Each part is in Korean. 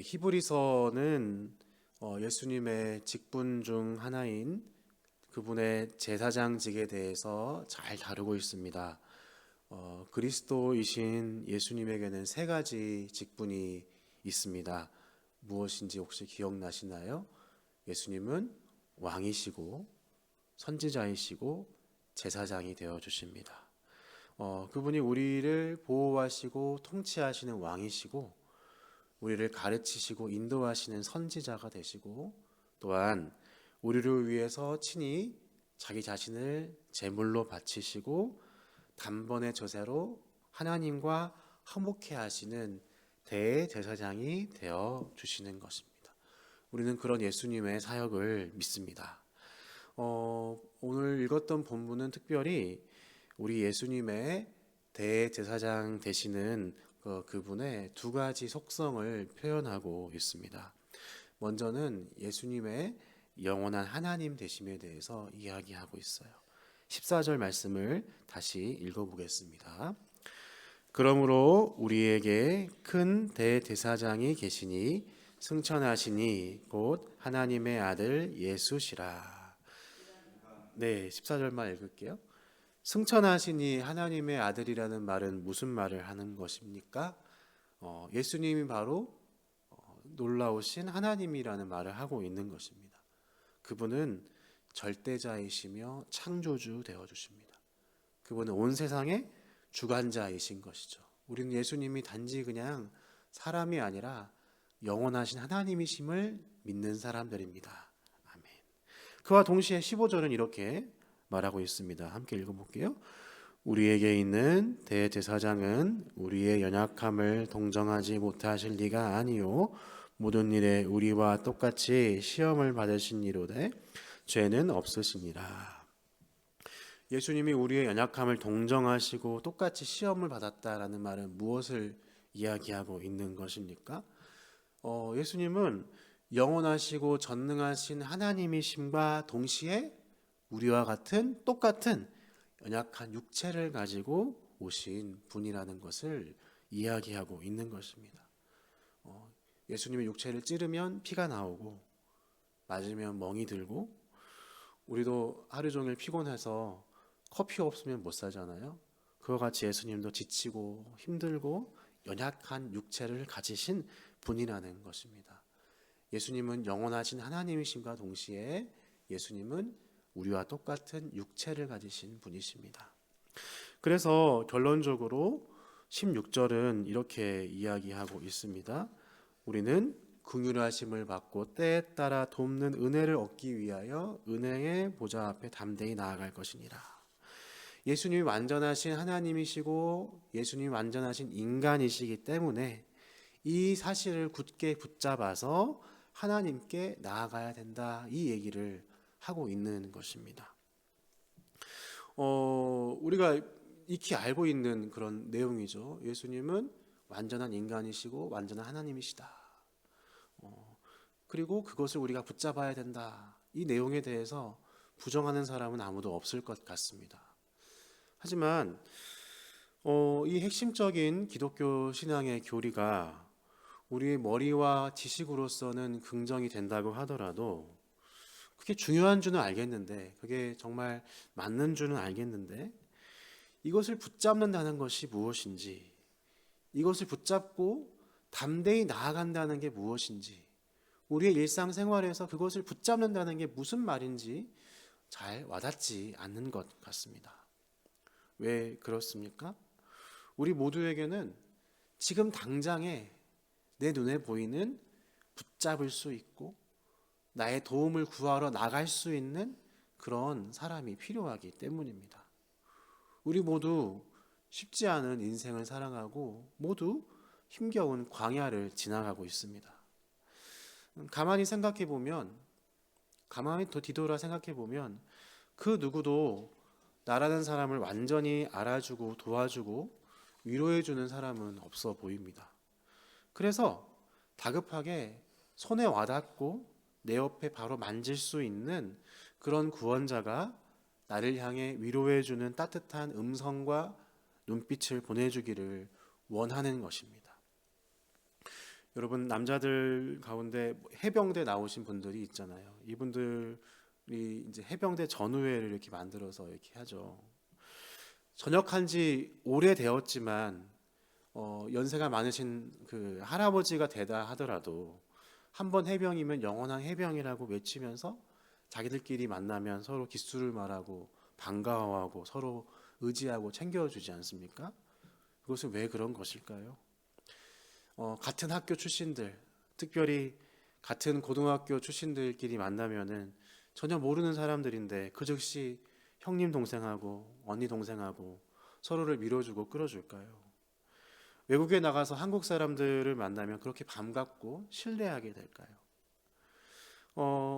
히브리서는 예수님의 직분 중 하나인 그분의 제사장직에 대해서 잘 다루고 있습니다. 그리스도이신 예수님에게는 세 가지 직분이 있습니다. 무엇인지 혹시 기억나시나요? 예수님은 왕이시고 선지자이시고 제사장이 되어 주십니다. 그분이 우리를 보호하시고 통치하시는 왕이시고 우리를 가르치시고 인도하시는 선지자가 되시고 또한 우리를 위해서 친히 자기 자신을 제물로 바치시고 단번에 저세로 하나님과 화목해 하시는 대제사장이 되어 주시는 것입니다. 우리는 그런 예수님의 사역을 믿습니다. 오늘 읽었던 본문은 특별히 우리 예수님의 대제사장 되시는 그분의 두 가지 속성을 표현하고 있습니다. 먼저는 예수님의 영원한 하나님 되심에 대해서 이야기하고 있어요. 14절 말씀을 다시 읽어보겠습니다. 그러므로 우리에게 큰 대제사장이 계시니 승천하시니 곧 하나님의 아들 예수시라. 네, 14절만 읽을게요. 승천하시니 하나님의 아들이라는 말은 무슨 말을 하는 것입니까? 예수님이 바로 놀라우신 하나님이라는 말을 하고 있는 것입니다. 그분은 절대자이시며 창조주 되어주십니다. 그분은 온 세상의 주관자이신 것이죠. 우리는 예수님이 단지 그냥 사람이 아니라 영원하신 하나님이심을 믿는 사람들입니다. 아멘. 그와 동시에 15절은 이렇게 말하고 있습니다. 함께 읽어볼게요. 우리에게 있는 대제사장은 우리의 연약함을 동정하지 못하실 리가 아니요 모든 일에 우리와 똑같이 시험을 받으신 이로되 죄는 없으시니라. 예수님이 우리의 연약함을 동정하시고 똑같이 시험을 받았다라는 말은 무엇을 이야기하고 있는 것입니까? 예수님은 영원하시고 전능하신 하나님이심과 동시에 우리와 같은 똑같은 연약한 육체를 가지고 오신 분이라는 것을 이야기하고 있는 것입니다. 예수님의 육체를 찌르면 피가 나오고 맞으면 멍이 들고 우리도 하루 종일 피곤해서 커피 없으면 못 사잖아요. 그와 같이 예수님도 지치고 힘들고 연약한 육체를 가지신 분이라는 것입니다. 예수님은 영원하신 하나님이심과 동시에 예수님은 우리와 똑같은 육체를 가지신 분이십니다. 그래서 결론적으로 16절은 이렇게 이야기하고 있습니다. 우리는 긍휼하심을 받고 때에 따라 돕는 은혜를 얻기 위하여 은혜의 보좌 앞에 담대히 나아갈 것이니라. 예수님이 완전하신 하나님이시고 예수님이 완전하신 인간이시기 때문에 이 사실을 굳게 붙잡아서 하나님께 나아가야 된다, 이 얘기를 하고 있는 것입니다. 우리가 익히 알고 있는 그런 내용이죠. 예수님은 완전한 인간이시고 완전한 하나님이시다. 그리고 그것을 우리가 붙잡아야 된다. 이 내용에 대해서 부정하는 사람은 아무도 없을 것 같습니다. 하지만 이 핵심적인 기독교 신앙의 교리가 우리의 머리와 지식으로서는 긍정이 된다고 하더라도 그게 중요한 줄은 알겠는데, 그게 정말 맞는 줄은 알겠는데, 이것을 붙잡는다는 것이 무엇인지, 이것을 붙잡고 담대히 나아간다는 게 무엇인지, 우리의 일상생활에서 그것을 붙잡는다는 게 무슨 말인지 잘 와닿지 않는 것 같습니다. 왜 그렇습니까? 우리 모두에게는 지금 당장에 내 눈에 보이는 붙잡을 수 있고 나의 도움을 구하러 나갈 수 있는 그런 사람이 필요하기 때문입니다. 우리 모두 쉽지 않은 인생을 살아가고 모두 힘겨운 광야를 지나가고 있습니다. 가만히 더 뒤돌아 생각해 보면 그 누구도 나라는 사람을 완전히 알아주고 도와주고 위로해주는 사람은 없어 보입니다. 그래서 다급하게 손에 와닿고 내 옆에 바로 만질 수 있는 그런 구원자가 나를 향해 위로해주는 따뜻한 음성과 눈빛을 보내주기를 원하는 것입니다. 여러분 남자들 가운데 해병대 나오신 분들이 있잖아요. 이분들이 이제 해병대 전우회를 이렇게 만들어서 이렇게 하죠. 전역한 지 오래되었지만 연세가 많으신 그 할아버지가 되다 하더라도 한 번 해병이면 영원한 해병이라고 외치면서 자기들끼리 만나면 서로 기수를 말하고 반가워하고 서로 의지하고 챙겨주지 않습니까? 그것은 왜 그런 것일까요? 같은 학교 출신들, 특별히 같은 고등학교 출신들끼리 만나면은 전혀 모르는 사람들인데 그 즉시 형님 동생하고 언니 동생하고 서로를 밀어주고 끌어줄까요? 외국에 나가서 한국 사람들을 만나면 그렇게 반갑고 신뢰하게 될까요?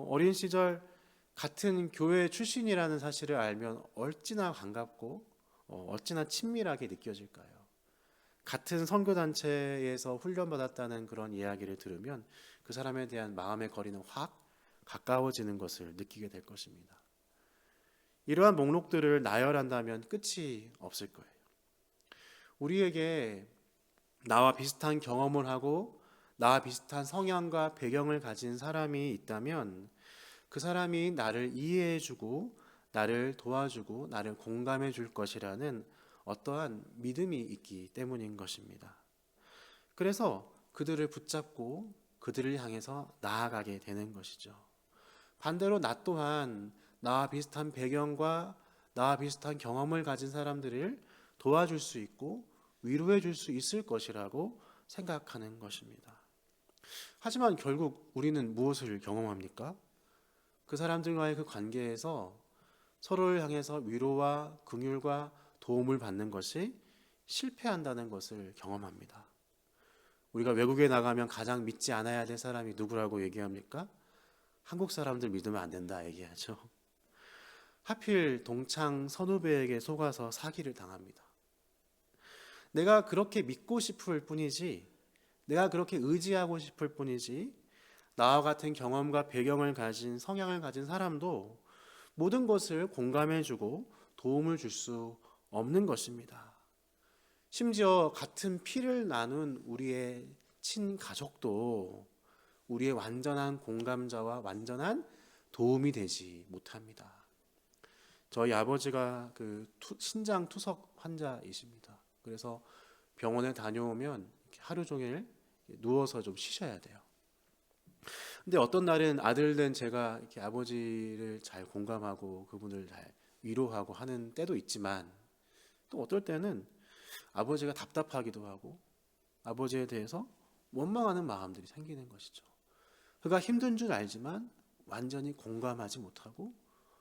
어린 시절 같은 교회 출신이라는 사실을 알면 어찌나 반갑고 어찌나 친밀하게 느껴질까요? 같은 선교단체에서 훈련받았다는 그런 이야기를 들으면 그 사람에 대한 마음의 거리는 확 가까워지는 것을 느끼게 될 것입니다. 이러한 목록들을 나열한다면 끝이 없을 거예요. 우리에게 나와 비슷한 경험을 하고 나와 비슷한 성향과 배경을 가진 사람이 있다면 그 사람이 나를 이해해주고 나를 도와주고 나를 공감해 줄 것이라는 어떠한 믿음이 있기 때문인 것입니다. 그래서 그들을 붙잡고 그들을 향해서 나아가게 되는 것이죠. 반대로 나 또한 나와 비슷한 배경과 나와 비슷한 경험을 가진 사람들을 도와줄 수 있고 위로해 줄 수 있을 것이라고 생각하는 것입니다. 하지만 결국 우리는 무엇을 경험합니까? 그 사람들과의 그 관계에서 서로를 향해서 위로와 긍휼과 도움을 받는 것이 실패한다는 것을 경험합니다. 우리가 외국에 나가면 가장 믿지 않아야 될 사람이 누구라고 얘기합니까? 한국 사람들 믿으면 안 된다 얘기하죠. 하필 동창 선후배에게 속아서 사기를 당합니다. 내가 그렇게 믿고 싶을 뿐이지, 내가 그렇게 의지하고 싶을 뿐이지, 나와 같은 경험과 배경을 가진 성향을 가진 사람도 모든 것을 공감해주고 도움을 줄 수 없는 것입니다. 심지어 같은 피를 나눈 우리의 친가족도 우리의 완전한 공감자와 완전한 도움이 되지 못합니다. 저희 아버지가 그 신장 투석 환자이십니다. 그래서 병원에 다녀오면 하루 종일 누워서 좀 쉬셔야 돼요. 근데 어떤 날은 아들 된 제가 이렇게 아버지를 잘 공감하고 그분을 잘 위로하고 하는 때도 있지만 또 어떨 때는 아버지가 답답하기도 하고 아버지에 대해서 원망하는 마음들이 생기는 것이죠. 그가 힘든 줄 알지만 완전히 공감하지 못하고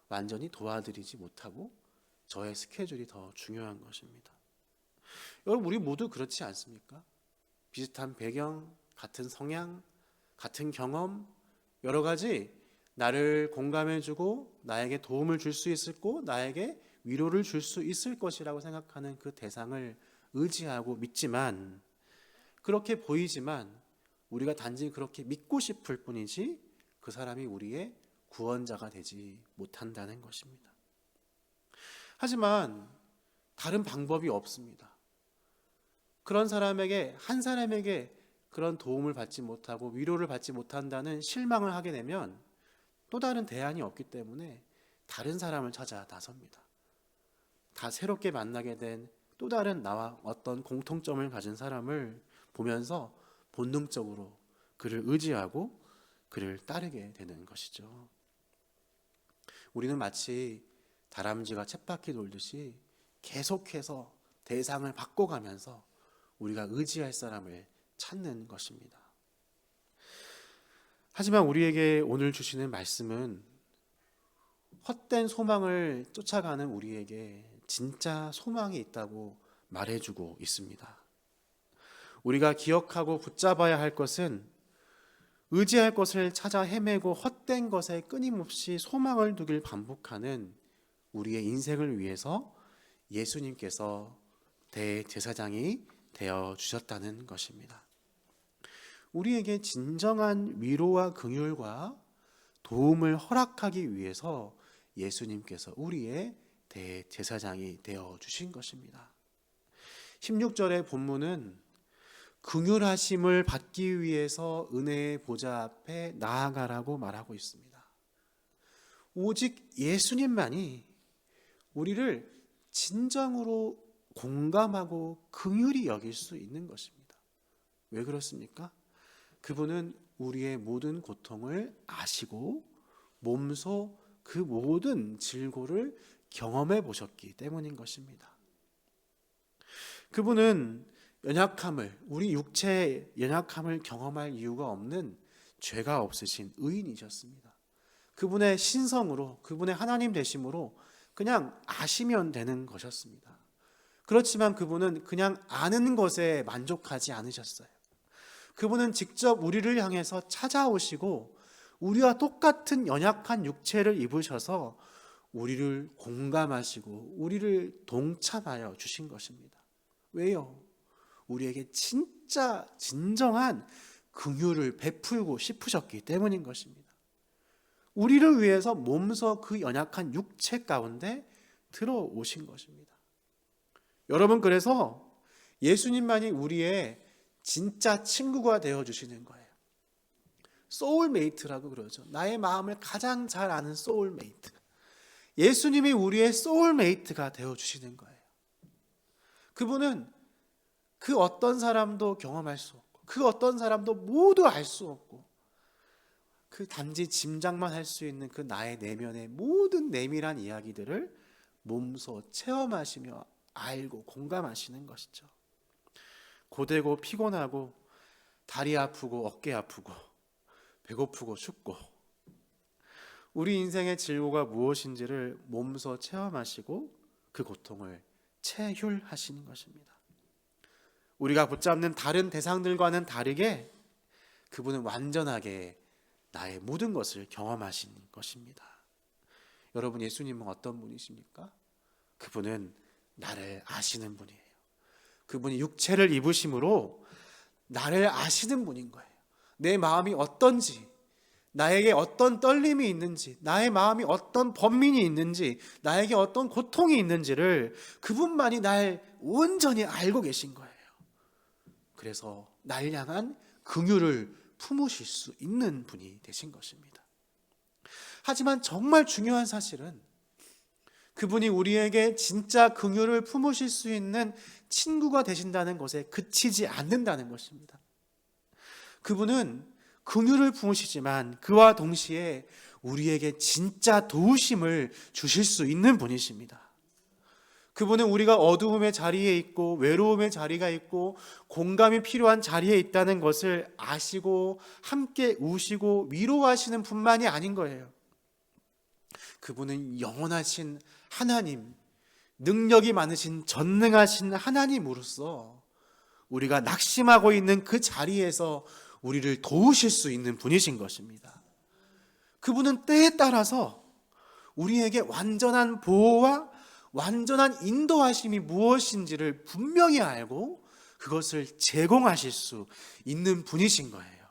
완전히 도와드리지 못하고 저의 스케줄이 더 중요한 것입니다. 여러분, 우리 모두 그렇지 않습니까? 비슷한 배경, 같은 성향, 같은 경험, 여러 가지 나를 공감해주고 나에게 도움을 줄 수 있고 나에게 위로를 줄 수 있을 것이라고 생각하는 그 대상을 의지하고 믿지만, 그렇게 보이지만 우리가 단지 그렇게 믿고 싶을 뿐이지 그 사람이 우리의 구원자가 되지 못한다는 것입니다. 하지만 다른 방법이 없습니다. 그런 사람에게, 한 사람에게 그런 도움을 받지 못하고 위로를 받지 못한다는 실망을 하게 되면 또 다른 대안이 없기 때문에 다른 사람을 찾아 나섭니다. 다 새롭게 만나게 된 또 다른 나와 어떤 공통점을 가진 사람을 보면서 본능적으로 그를 의지하고 그를 따르게 되는 것이죠. 우리는 마치 다람쥐가 쳇바퀴 돌듯이 계속해서 대상을 바꿔가면서 우리가 의지할 사람을 찾는 것입니다. 하지만 우리에게 오늘 주시는 말씀은 헛된 소망을 쫓아가는 우리에게 진짜 소망이 있다고 말해주고 있습니다. 우리가 기억하고 붙잡아야 할 것은 의지할 것을 찾아 헤매고 헛된 것에 끊임없이 소망을 두길 반복하는 우리의 인생을 위해서 예수님께서 대제사장이 되어 주셨다는 것입니다. 우리에게 진정한 위로와 긍휼과 도움을 허락하기 위해서 예수님께서 우리의 대제사장이 되어 주신 것입니다. 16절의 본문은 긍휼하심을 받기 위해서 은혜의 보좌 앞에 나아가라고 말하고 있습니다. 오직 예수님만이 우리를 진정으로 공감하고 긍휼히 여길 수 있는 것입니다. 왜 그렇습니까? 그분은 우리의 모든 고통을 아시고 몸소 그 모든 질고를 경험해 보셨기 때문인 것입니다. 그분은 우리 육체의 연약함을 경험할 이유가 없는 죄가 없으신 의인이셨습니다. 그분의 신성으로, 그분의 하나님 되심으로 그냥 아시면 되는 것이었습니다. 그렇지만 그분은 그냥 아는 것에 만족하지 않으셨어요. 그분은 직접 우리를 향해서 찾아오시고 우리와 똑같은 연약한 육체를 입으셔서 우리를 공감하시고 우리를 동참하여 주신 것입니다. 왜요? 우리에게 진짜 진정한 긍휼을 베풀고 싶으셨기 때문인 것입니다. 우리를 위해서 몸소 그 연약한 육체 가운데 들어오신 것입니다. 여러분, 그래서 예수님만이 우리의 진짜 친구가 되어주시는 거예요. 소울메이트라고 그러죠. 나의 마음을 가장 잘 아는 소울메이트. 예수님이 우리의 소울메이트가 되어주시는 거예요. 그분은 그 어떤 사람도 경험할 수 없고 그 어떤 사람도 모두 알 수 없고 그 단지 짐작만 할 수 있는 그 나의 내면의 모든 내밀한 이야기들을 몸소 체험하시며 알고 공감하시는 것이죠. 고되고 피곤하고 다리 아프고 어깨 아프고 배고프고 춥고 우리 인생의 질고가 무엇인지를 몸소 체험하시고 그 고통을 체휼하시는 것입니다. 우리가 붙잡는 다른 대상들과는 다르게 그분은 완전하게 나의 모든 것을 경험하신 것입니다. 여러분, 예수님은 어떤 분이십니까? 그분은 나를 아시는 분이에요. 그분이 육체를 입으심으로 나를 아시는 분인 거예요. 내 마음이 어떤지, 나에게 어떤 떨림이 있는지, 나의 마음이 어떤 번민이 있는지, 나에게 어떤 고통이 있는지를 그분만이 날 온전히 알고 계신 거예요. 그래서 날 향한 긍휼을 품으실 수 있는 분이 되신 것입니다. 하지만 정말 중요한 사실은 그분이 우리에게 진짜 긍휼을 품으실 수 있는 친구가 되신다는 것에 그치지 않는다는 것입니다. 그분은 긍휼을 품으시지만 그와 동시에 우리에게 진짜 도우심을 주실 수 있는 분이십니다. 그분은 우리가 어두움의 자리에 있고 외로움의 자리가 있고 공감이 필요한 자리에 있다는 것을 아시고 함께 우시고 위로하시는 분만이 아닌 거예요. 그분은 영원하신 하나님, 능력이 많으신 전능하신 하나님으로서 우리가 낙심하고 있는 그 자리에서 우리를 도우실 수 있는 분이신 것입니다. 그분은 때에 따라서 우리에게 완전한 보호와 완전한 인도하심이 무엇인지를 분명히 알고 그것을 제공하실 수 있는 분이신 거예요.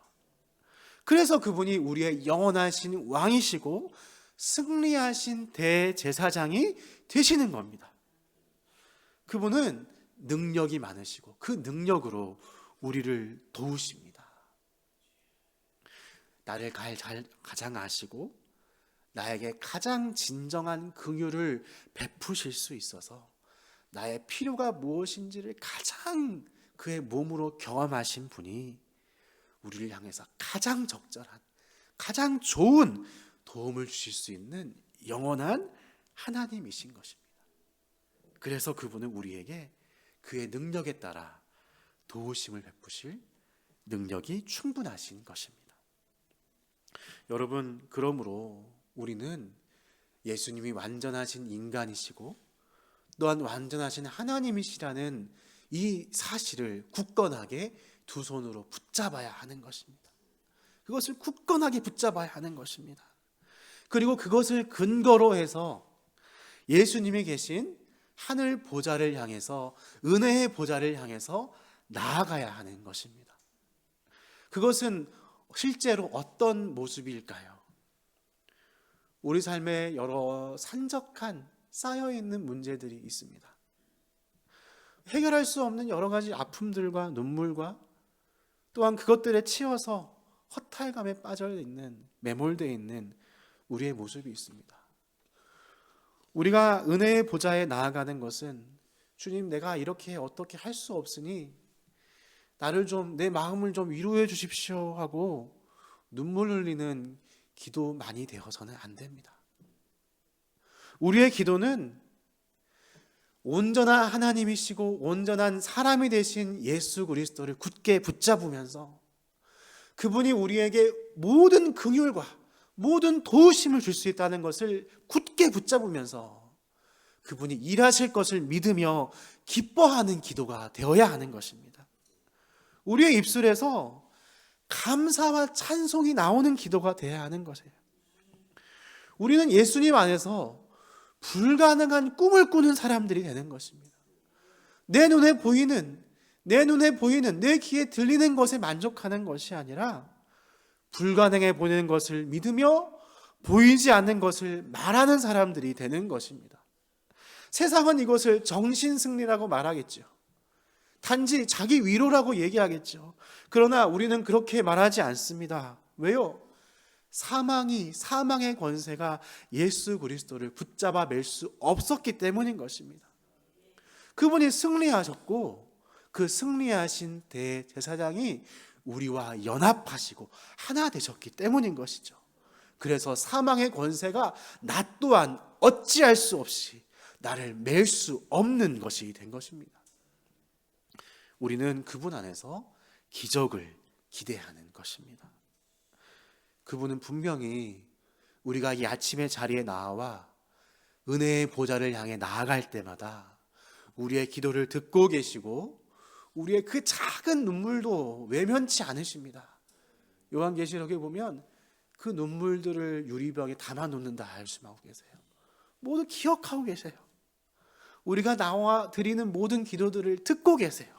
그래서 그분이 우리의 영원하신 왕이시고 승리하신 대제사장이 되시는 겁니다. 그분은 능력이 많으시고 그 능력으로 우리를 도우십니다. 나를 가장 아시고 나에게 가장 진정한 긍휼을 베푸실 수 있어서 나의 필요가 무엇인지를 가장 그의 몸으로 경험하신 분이 우리를 향해서 가장 적절한, 가장 좋은 도움을 주실 수 있는 영원한 하나님이신 것입니다. 그래서 그분은 우리에게 그의 능력에 따라 도우심을 베푸실 능력이 충분하신 것입니다. 여러분, 그러므로 우리는 예수님이 완전하신 인간이시고 또한 완전하신 하나님이시라는 이 사실을 굳건하게 두 손으로 붙잡아야 하는 것입니다. 그것을 굳건하게 붙잡아야 하는 것입니다. 그리고 그것을 근거로 해서 예수님이 계신 하늘 보좌를 향해서, 은혜의 보좌를 향해서 나아가야 하는 것입니다. 그것은 실제로 어떤 모습일까요? 우리 삶에 여러 산적한 쌓여있는 문제들이 있습니다. 해결할 수 없는 여러 가지 아픔들과 눈물과 또한 그것들에 치여서 허탈감에 빠져 있는, 매몰되어 있는 우리의 모습이 있습니다. 우리가 은혜의 보좌에 나아가는 것은 주님, 내가 이렇게 어떻게 할 수 없으니 나를 좀, 내 마음을 좀 위로해 주십시오 하고 눈물 흘리는 기도만이 되어서는 안 됩니다. 우리의 기도는 온전한 하나님이시고 온전한 사람이 되신 예수 그리스도를 굳게 붙잡으면서 그분이 우리에게 모든 긍휼과 모든 도우심을 줄 수 있다는 것을 굳게 붙잡으면서 그분이 일하실 것을 믿으며 기뻐하는 기도가 되어야 하는 것입니다. 우리의 입술에서 감사와 찬송이 나오는 기도가 되어야 하는 것이에요. 우리는 예수님 안에서 불가능한 꿈을 꾸는 사람들이 되는 것입니다. 내 눈에 보이는, 내 귀에 들리는 것에 만족하는 것이 아니라 불가능해 보이는 것을 믿으며 보이지 않는 것을 말하는 사람들이 되는 것입니다. 세상은 이것을 정신승리라고 말하겠죠. 단지 자기 위로라고 얘기하겠죠. 그러나 우리는 그렇게 말하지 않습니다. 왜요? 사망의 권세가 예수 그리스도를 붙잡아 맬 수 없었기 때문인 것입니다. 그분이 승리하셨고 그 승리하신 대제사장이 우리와 연합하시고 하나 되셨기 때문인 것이죠. 그래서 사망의 권세가 나 또한 어찌할 수 없이 나를 맬 수 없는 것이 된 것입니다. 우리는 그분 안에서 기적을 기대하는 것입니다. 그분은 분명히 우리가 이 아침의 자리에 나와 은혜의 보좌를 향해 나아갈 때마다 우리의 기도를 듣고 계시고 우리의 그 작은 눈물도 외면치 않으십니다. 요한계시록에 보면 그 눈물들을 유리병에 담아 놓는다 말씀하고 계세요. 모두 기억하고 계세요. 우리가 나와 드리는 모든 기도들을 듣고 계세요.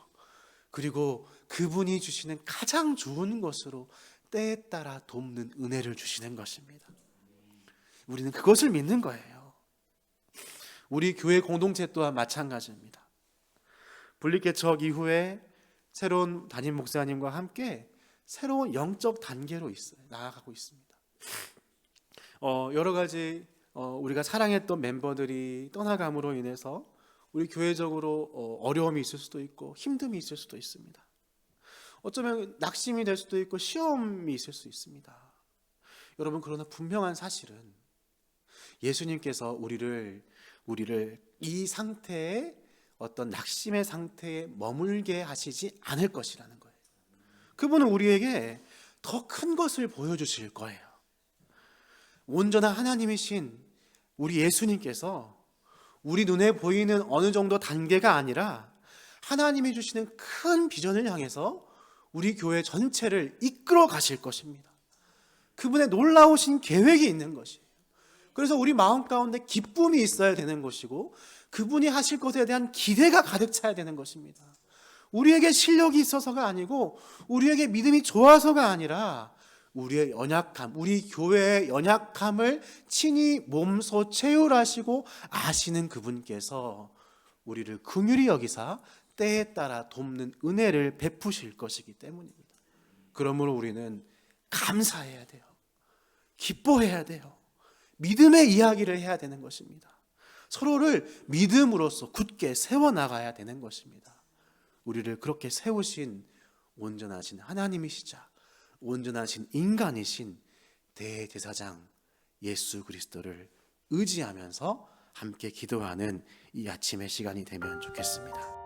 그리고 그분이 주시는 가장 좋은 것으로 때에 따라 돕는 은혜를 주시는 것입니다. 우리는 그것을 믿는 거예요. 우리 교회 공동체 또한 마찬가지입니다. 분리개척 이후에 새로운 담임 목사님과 함께 새로운 영적 단계로 나아가고 있습니다. 여러 가지 우리가 사랑했던 멤버들이 떠나감으로 인해서 우리 교회적으로 어려움이 있을 수도 있고 힘듦이 있을 수도 있습니다. 어쩌면 낙심이 될 수도 있고 시험이 있을 수 있습니다. 여러분, 그러나 분명한 사실은 예수님께서 우리를 이 상태에 어떤 낙심의 상태에 머물게 하시지 않을 것이라는 거예요. 그분은 우리에게 더 큰 것을 보여주실 거예요. 온전한 하나님이신 우리 예수님께서 우리 눈에 보이는 어느 정도 단계가 아니라 하나님이 주시는 큰 비전을 향해서 우리 교회 전체를 이끌어 가실 것입니다. 그분의 놀라우신 계획이 있는 것이에요. 그래서 우리 마음 가운데 기쁨이 있어야 되는 것이고 그분이 하실 것에 대한 기대가 가득 차야 되는 것입니다. 우리에게 실력이 있어서가 아니고 우리에게 믿음이 좋아서가 아니라 우리의 연약함, 우리 교회의 연약함을 친히 몸소 체휼하시고 아시는 그분께서 우리를 긍휼히 여기사 때에 따라 돕는 은혜를 베푸실 것이기 때문입니다. 그러므로 우리는 감사해야 돼요. 기뻐해야 돼요. 믿음의 이야기를 해야 되는 것입니다. 서로를 믿음으로써 굳게 세워나가야 되는 것입니다. 우리를 그렇게 세우신 온전하신 하나님이시자 온전하신 인간이신 대제사장 예수 그리스도를 의지하면서 함께 기도하는 이 아침의 시간이 되면 좋겠습니다.